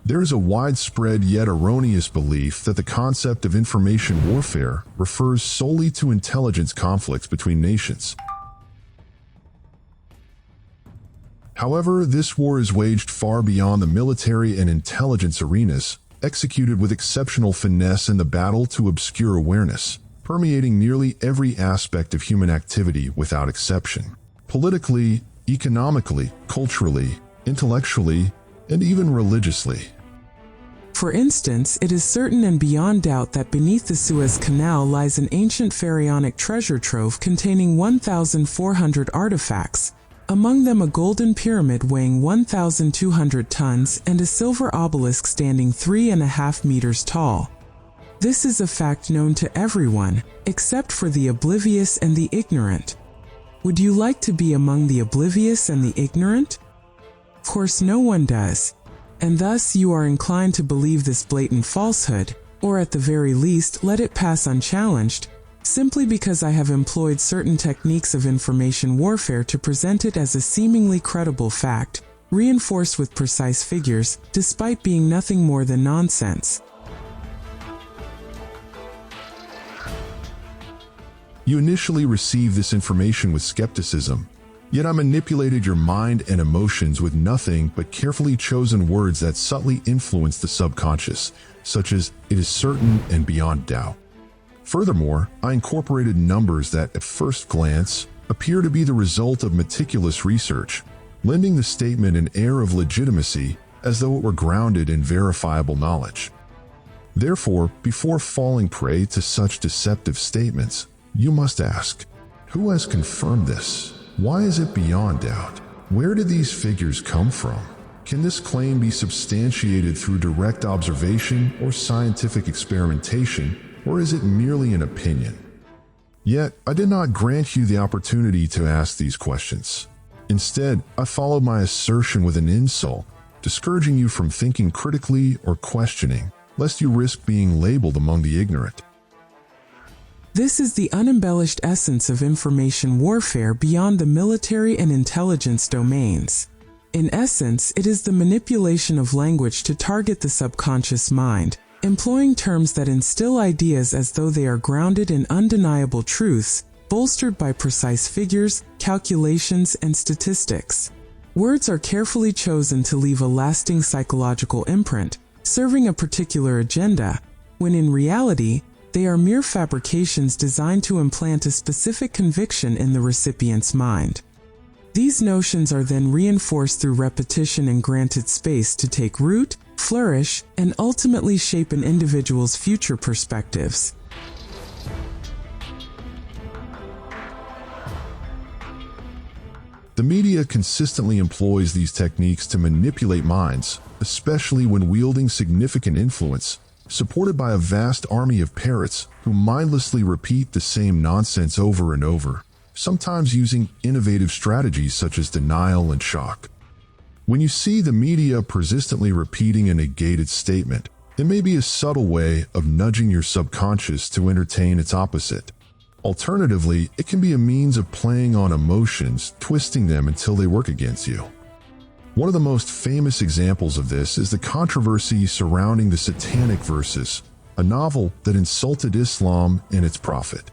There is a widespread yet erroneous belief that the concept of information warfare refers solely to intelligence conflicts between nations. However, this war is waged far beyond the military and intelligence arenas, executed with exceptional finesse in the battle to obscure awareness, permeating nearly every aspect of human activity without exception. Politically, economically, culturally, intellectually, and even religiously. For instance, it is certain and beyond doubt that beneath the Suez Canal lies an ancient pharaonic treasure trove containing 1,400 artifacts, among them a golden pyramid weighing 1,200 tons and a silver obelisk standing 3.5 meters tall. This is a fact known to everyone, except for the oblivious and the ignorant. Would you like to be among the oblivious and the ignorant? Of course no one does, and thus you are inclined to believe this blatant falsehood, or at the very least let it pass unchallenged, simply because I have employed certain techniques of information warfare to present it as a seemingly credible fact, reinforced with precise figures, despite being nothing more than nonsense. You initially received this information with skepticism, yet I manipulated your mind and emotions with nothing but carefully chosen words that subtly influence the subconscious, such as "it is certain and beyond doubt." Furthermore, I incorporated numbers that, at first glance, appear to be the result of meticulous research, lending the statement an air of legitimacy as though it were grounded in verifiable knowledge. Therefore, before falling prey to such deceptive statements, you must ask, who has confirmed this? Why is it beyond doubt? Where did these figures come from? Can this claim be substantiated through direct observation or scientific experimentation, or is it merely an opinion? Yet, I did not grant you the opportunity to ask these questions. Instead, I followed my assertion with an insult, discouraging you from thinking critically or questioning, lest you risk being labeled among the ignorant. This is the unembellished essence of information warfare beyond the military and intelligence domains. In essence, it is the manipulation of language to target the subconscious mind, employing terms that instill ideas as though they are grounded in undeniable truths, bolstered by precise figures, calculations, and statistics. Words are carefully chosen to leave a lasting psychological imprint, serving a particular agenda, when in reality, they are mere fabrications designed to implant a specific conviction in the recipient's mind. These notions are then reinforced through repetition and granted space to take root, flourish, and ultimately shape an individual's future perspectives. The media consistently employs these techniques to manipulate minds, especially when wielding significant influence, supported by a vast army of parrots who mindlessly repeat the same nonsense over and over, sometimes using innovative strategies such as denial and shock. When you see the media persistently repeating a negated statement, it may be a subtle way of nudging your subconscious to entertain its opposite. Alternatively, it can be a means of playing on emotions, twisting them until they work against you. One of the most famous examples of this is the controversy surrounding the Satanic Verses, a novel that insulted Islam and its prophet.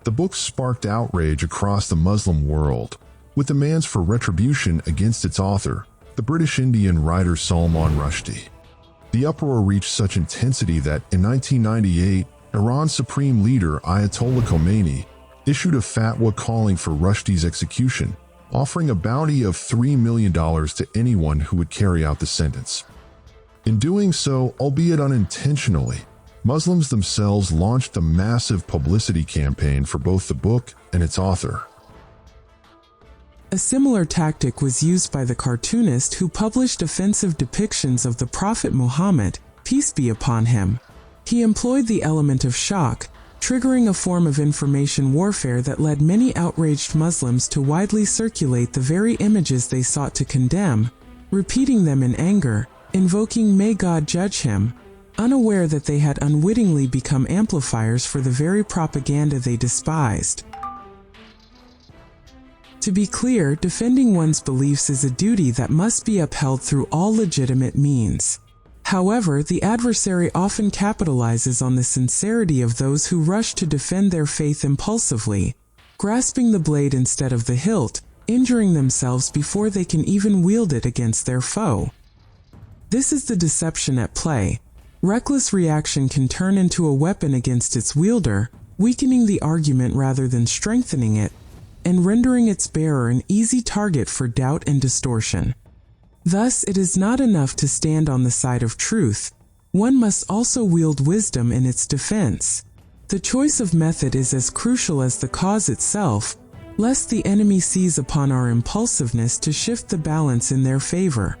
The book sparked outrage across the Muslim world, with demands for retribution against its author, the British Indian writer Salman Rushdie. The uproar reached such intensity that in 1998, Iran's supreme leader Ayatollah Khomeini issued a fatwa calling for Rushdie's execution, offering a bounty of $3 million to anyone who would carry out the sentence. In doing so, albeit unintentionally, Muslims themselves launched a massive publicity campaign for both the book and its author. A similar tactic was used by the cartoonist who published offensive depictions of the Prophet Muhammad, peace be upon him. He employed the element of shock, triggering a form of information warfare that led many outraged Muslims to widely circulate the very images they sought to condemn, repeating them in anger, invoking "May God judge him," unaware that they had unwittingly become amplifiers for the very propaganda they despised. To be clear, defending one's beliefs is a duty that must be upheld through all legitimate means. However, the adversary often capitalizes on the sincerity of those who rush to defend their faith impulsively, grasping the blade instead of the hilt, injuring themselves before they can even wield it against their foe. This is the deception at play. Reckless reaction can turn into a weapon against its wielder, weakening the argument rather than strengthening it, and rendering its bearer an easy target for doubt and distortion. Thus, it is not enough to stand on the side of truth. One must also wield wisdom in its defense. The choice of method is as crucial as the cause itself, lest the enemy seize upon our impulsiveness to shift the balance in their favor.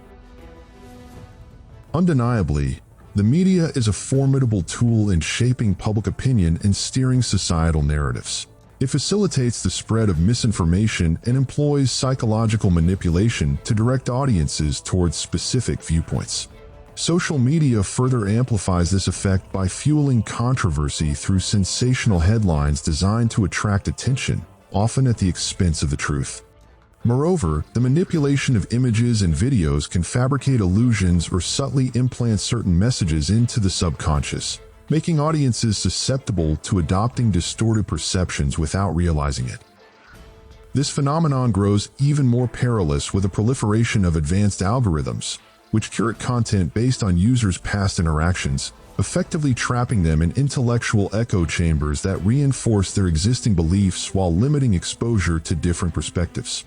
Undeniably, the media is a formidable tool in shaping public opinion and steering societal narratives. It facilitates the spread of misinformation and employs psychological manipulation to direct audiences towards specific viewpoints. Social media further amplifies this effect by fueling controversy through sensational headlines designed to attract attention, often at the expense of the truth. Moreover, the manipulation of images and videos can fabricate illusions or subtly implant certain messages into the subconscious, making audiences susceptible to adopting distorted perceptions without realizing it. This phenomenon grows even more perilous with the proliferation of advanced algorithms, which curate content based on users' past interactions, effectively trapping them in intellectual echo chambers that reinforce their existing beliefs while limiting exposure to different perspectives.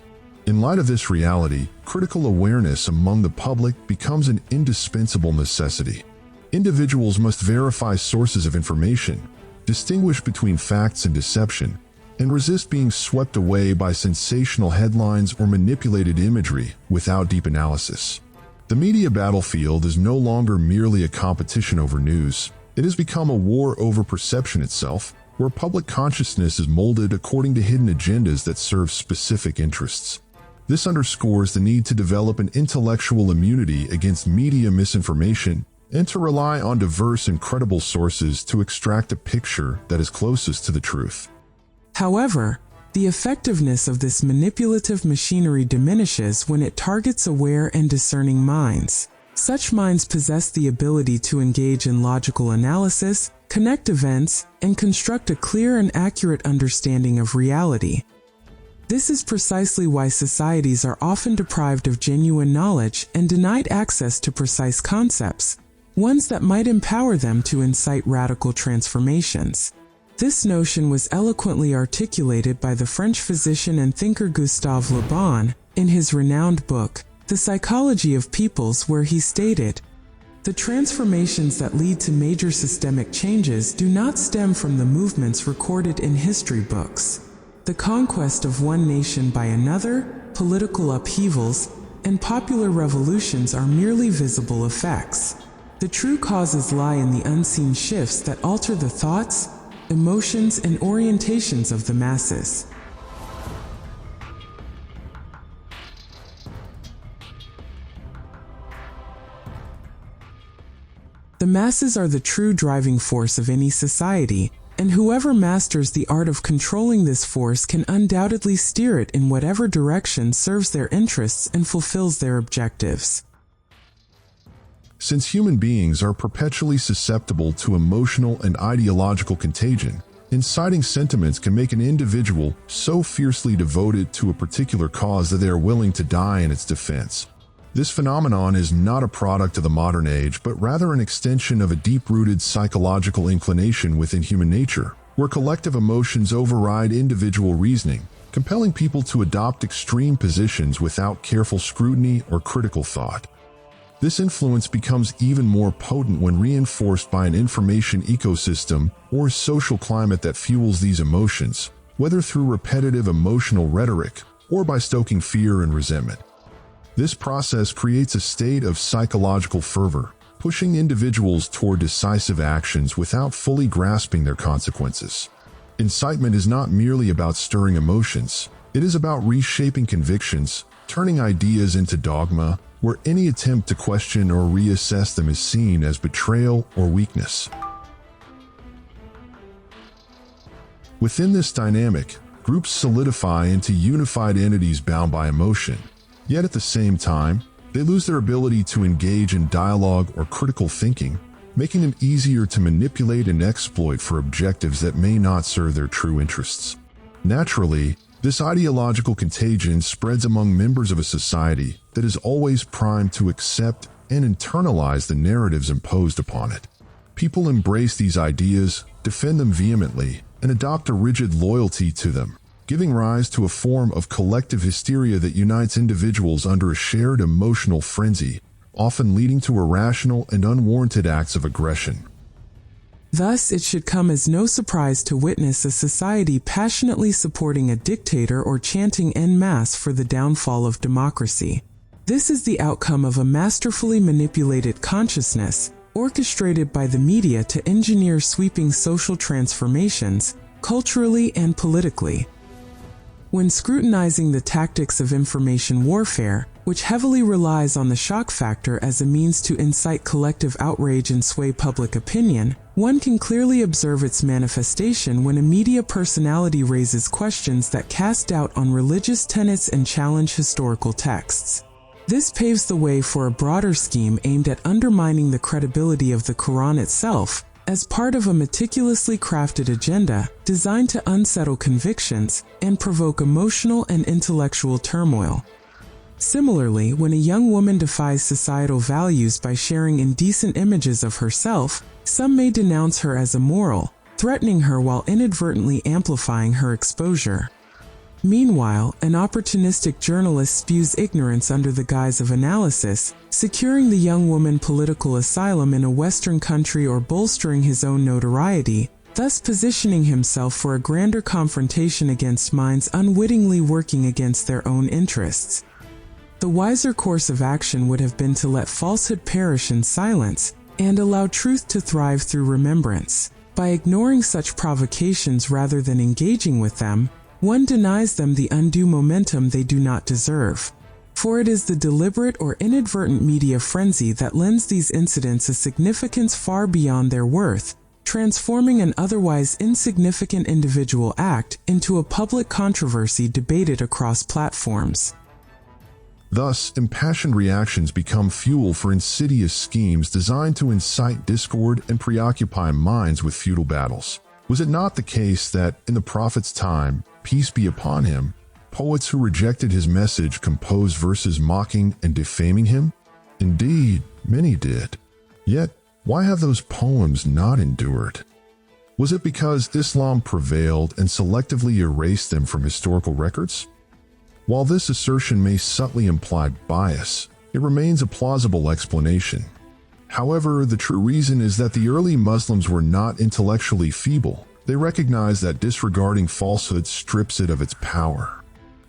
In light of this reality, critical awareness among the public becomes an indispensable necessity. Individuals must verify sources of information, distinguish between facts and deception, and resist being swept away by sensational headlines or manipulated imagery without deep analysis. The media battlefield is no longer merely a competition over news. It has become a war over perception itself, where public consciousness is molded according to hidden agendas that serve specific interests. This underscores the need to develop an intellectual immunity against media misinformation and to rely on diverse and credible sources to extract a picture that is closest to the truth. However, the effectiveness of this manipulative machinery diminishes when it targets aware and discerning minds. Such minds possess the ability to engage in logical analysis, connect events, and construct a clear and accurate understanding of reality. This is precisely why societies are often deprived of genuine knowledge and denied access to precise concepts, ones that might empower them to incite radical transformations. This notion was eloquently articulated by the French physician and thinker Gustave Le Bon in his renowned book, The Psychology of Peoples, where he stated, "The transformations that lead to major systemic changes do not stem from the movements recorded in history books. The conquest of one nation by another, political upheavals, and popular revolutions are merely visible effects. The true causes lie in the unseen shifts that alter the thoughts, emotions, and orientations of the masses." The masses are the true driving force of any society, and whoever masters the art of controlling this force can undoubtedly steer it in whatever direction serves their interests and fulfills their objectives. Since human beings are perpetually susceptible to emotional and ideological contagion, inciting sentiments can make an individual so fiercely devoted to a particular cause that they are willing to die in its defense. This phenomenon is not a product of the modern age, but rather an extension of a deep-rooted psychological inclination within human nature, where collective emotions override individual reasoning, compelling people to adopt extreme positions without careful scrutiny or critical thought. This influence becomes even more potent when reinforced by an information ecosystem or a social climate that fuels these emotions, whether through repetitive emotional rhetoric or by stoking fear and resentment. This process creates a state of psychological fervor, pushing individuals toward decisive actions without fully grasping their consequences. Incitement is not merely about stirring emotions, it is about reshaping convictions, turning ideas into dogma, where any attempt to question or reassess them is seen as betrayal or weakness. Within this dynamic, groups solidify into unified entities bound by emotion. Yet at the same time, They lose their ability to engage in dialogue or critical thinking, making them easier to manipulate and exploit for objectives that may not serve their true interests. Naturally, this ideological contagion spreads among members of a society that is always primed to accept and internalize the narratives imposed upon it. People embrace these ideas, defend them vehemently, and adopt a rigid loyalty to them, giving rise to a form of collective hysteria that unites individuals under a shared emotional frenzy, often leading to irrational and unwarranted acts of aggression. Thus, it should come as no surprise to witness a society passionately supporting a dictator or chanting en masse for the downfall of democracy. This is the outcome of a masterfully manipulated consciousness, orchestrated by the media to engineer sweeping social transformations, culturally and politically. When scrutinizing the tactics of information warfare, which heavily relies on the shock factor as a means to incite collective outrage and sway public opinion, one can clearly observe its manifestation when a media personality raises questions that cast doubt on religious tenets and challenge historical texts. This paves the way for a broader scheme aimed at undermining the credibility of the Quran itself, as part of a meticulously crafted agenda designed to unsettle convictions and provoke emotional and intellectual turmoil. Similarly, when a young woman defies societal values by sharing indecent images of herself, some may denounce her as immoral, threatening her while inadvertently amplifying her exposure. Meanwhile, an opportunistic journalist spews ignorance under the guise of analysis, securing the young woman political asylum in a Western country or bolstering his own notoriety, thus positioning himself for a grander confrontation against minds unwittingly working against their own interests. The wiser course of action would have been to let falsehood perish in silence and allow truth to thrive through remembrance. By ignoring such provocations rather than engaging with them, one denies them the undue momentum they do not deserve. For it is the deliberate or inadvertent media frenzy that lends these incidents a significance far beyond their worth, transforming an otherwise insignificant individual act into a public controversy debated across platforms. Thus, impassioned reactions become fuel for insidious schemes designed to incite discord and preoccupy minds with futile battles. Was it not the case that, in the prophet's time, peace be upon him, poets who rejected his message composed verses mocking and defaming him? Indeed, many did. Yet, why have those poems not endured? Was it because Islam prevailed and selectively erased them from historical records? While this assertion may subtly imply bias, it remains a plausible explanation. However, the true reason is that the early Muslims were not intellectually feeble. They recognized that disregarding falsehood strips it of its power.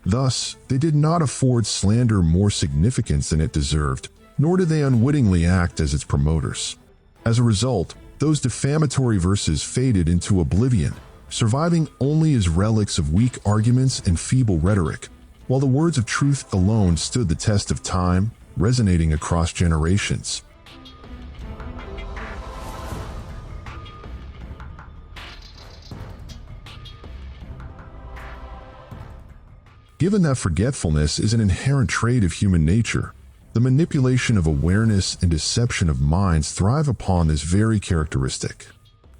Thus, they did not afford slander more significance than it deserved, nor did they unwittingly act as its promoters. As a result, those defamatory verses faded into oblivion, surviving only as relics of weak arguments and feeble rhetoric, while the words of truth alone stood the test of time, resonating across generations. Given that forgetfulness is an inherent trait of human nature, the manipulation of awareness and deception of minds thrive upon this very characteristic.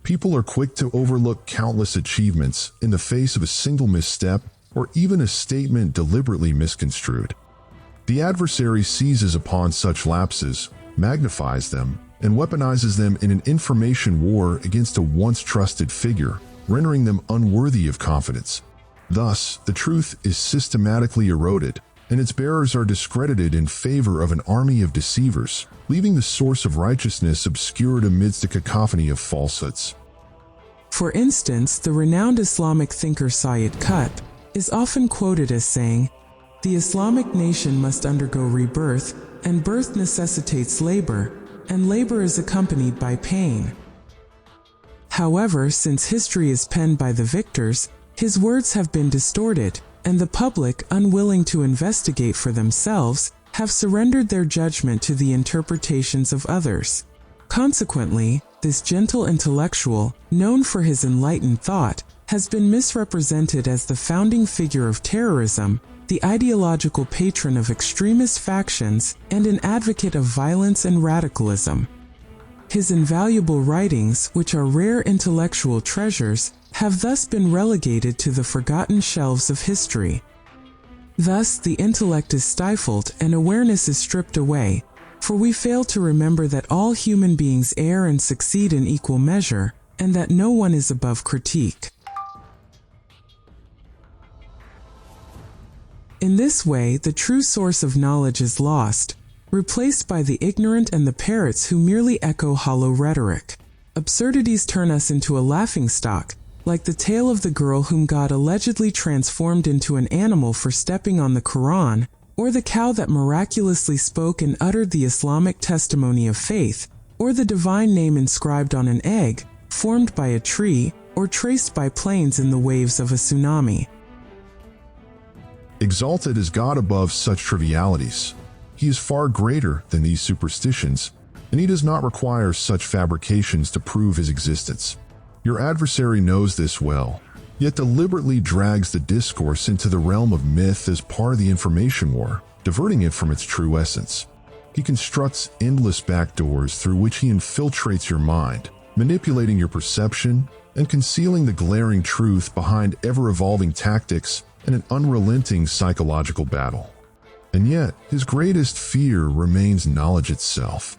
People are quick to overlook countless achievements in the face of a single misstep or even a statement deliberately misconstrued. The adversary seizes upon such lapses, magnifies them, and weaponizes them in an information war against a once trusted figure, rendering them unworthy of confidence. Thus, the truth is systematically eroded, and its bearers are discredited in favor of an army of deceivers, leaving the source of righteousness obscured amidst a cacophony of falsehoods. For instance, the renowned Islamic thinker Sayyid Qutb is often quoted as saying, "The Islamic nation must undergo rebirth, and birth necessitates labor, and labor is accompanied by pain." However, since history is penned by the victors, his words have been distorted, and the public, unwilling to investigate for themselves, have surrendered their judgment to the interpretations of others. Consequently, this gentle intellectual, known for his enlightened thought, has been misrepresented as the founding figure of terrorism, the ideological patron of extremist factions, and an advocate of violence and radicalism. His invaluable writings, which are rare intellectual treasures, have thus been relegated to the forgotten shelves of history. Thus, the intellect is stifled and awareness is stripped away, for we fail to remember that all human beings err and succeed in equal measure, and that no one is above critique. In this way, the true source of knowledge is lost, replaced by the ignorant and the parrots who merely echo hollow rhetoric. Absurdities turn us into a laughingstock, like the tale of the girl whom God allegedly transformed into an animal for stepping on the Quran, or the cow that miraculously spoke and uttered the Islamic testimony of faith, or the divine name inscribed on an egg, formed by a tree, or traced by planes in the waves of a tsunami. Exalted is God above such trivialities. He is far greater than these superstitions, and he does not require such fabrications to prove his existence. Your adversary knows this well, yet deliberately drags the discourse into the realm of myth as part of the information war, diverting it from its true essence. He constructs endless backdoors through which he infiltrates your mind, manipulating your perception and concealing the glaring truth behind ever-evolving tactics and an unrelenting psychological battle. And yet, his greatest fear remains knowledge itself.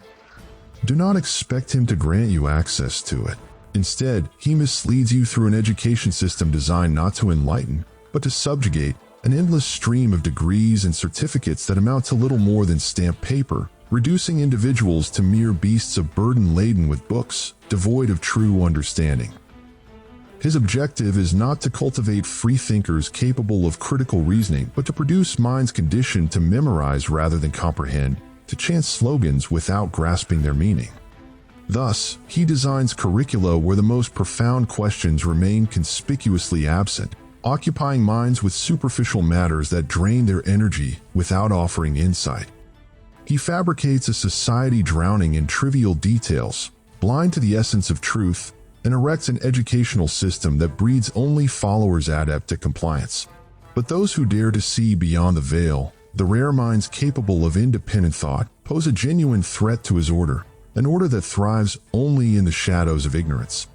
Do not expect him to grant you access to it. Instead, he misleads you through an education system designed not to enlighten, but to subjugate, an endless stream of degrees and certificates that amount to little more than stamped paper, reducing individuals to mere beasts of burden laden with books, devoid of true understanding. His objective is not to cultivate free thinkers capable of critical reasoning, but to produce minds conditioned to memorize rather than comprehend, to chant slogans without grasping their meaning. Thus, he designs curricula where the most profound questions remain conspicuously absent, occupying minds with superficial matters that drain their energy without offering insight. He fabricates a society drowning in trivial details, blind to the essence of truth, and erects an educational system that breeds only followers adept at compliance. But those who dare to see beyond the veil, the rare minds capable of independent thought, pose a genuine threat to his order, an order that thrives only in the shadows of ignorance.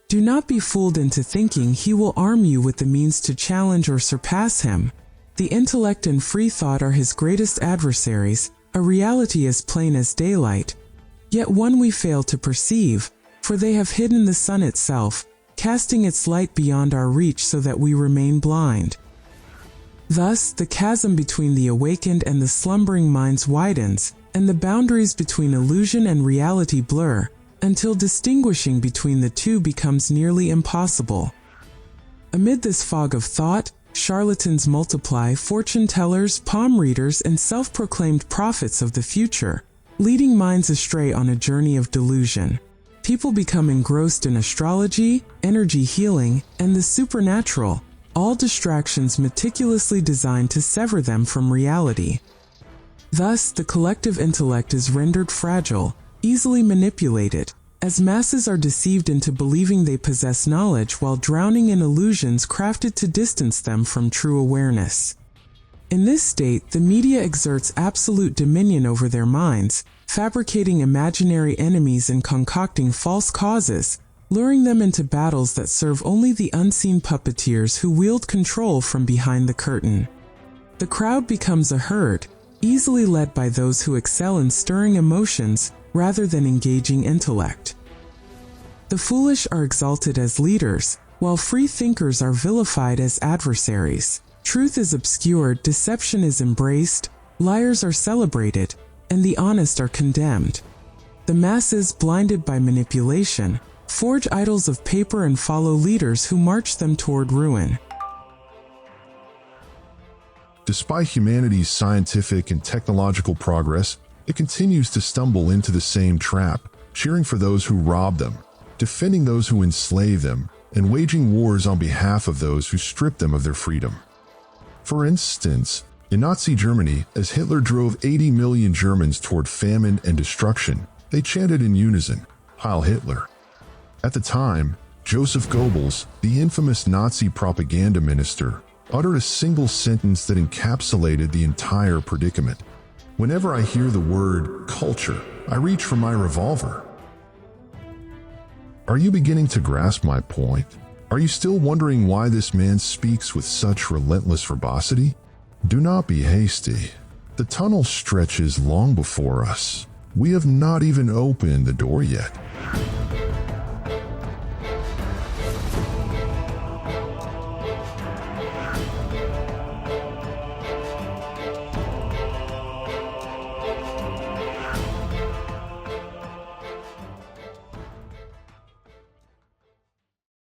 Do not be fooled into thinking he will arm you with the means to challenge or surpass him. The intellect and free thought are his greatest adversaries, a reality as plain as daylight, yet one we fail to perceive, for they have hidden the sun itself, casting its light beyond our reach so that we remain blind. Thus, the chasm between the awakened and the slumbering minds widens, and the boundaries between illusion and reality blur, until distinguishing between the two becomes nearly impossible. Amid this fog of thought, charlatans multiply, fortune-tellers, palm readers, and self-proclaimed prophets of the future, leading minds astray on a journey of delusion. People become engrossed in astrology, energy healing, and the supernatural, all distractions meticulously designed to sever them from reality. Thus, the collective intellect is rendered fragile, easily manipulated, as masses are deceived into believing they possess knowledge while drowning in illusions crafted to distance them from true awareness. In this state, the media exerts absolute dominion over their minds, fabricating imaginary enemies and concocting false causes, luring them into battles that serve only the unseen puppeteers who wield control from behind the curtain. The crowd becomes a herd, easily led by those who excel in stirring emotions rather than engaging intellect. The foolish are exalted as leaders, while free thinkers are vilified as adversaries. Truth is obscured, deception is embraced, liars are celebrated, and the honest are condemned. The masses, blinded by manipulation, forge idols of paper and follow leaders who march them toward ruin. Despite humanity's scientific and technological progress, it continues to stumble into the same trap, cheering for those who rob them, defending those who enslave them, and waging wars on behalf of those who strip them of their freedom. For instance, In Nazi Germany, as Hitler drove 80 million Germans toward famine and destruction, they chanted in unison, Heil Hitler. At the time, Joseph Goebbels, the infamous Nazi propaganda minister, uttered a single sentence that encapsulated the entire predicament. Whenever I hear the word culture, I reach for my revolver. Are you beginning to grasp my point? Are you still wondering why this man speaks with such relentless verbosity? Do not be hasty. The tunnel stretches long before us. We have not even opened the door yet.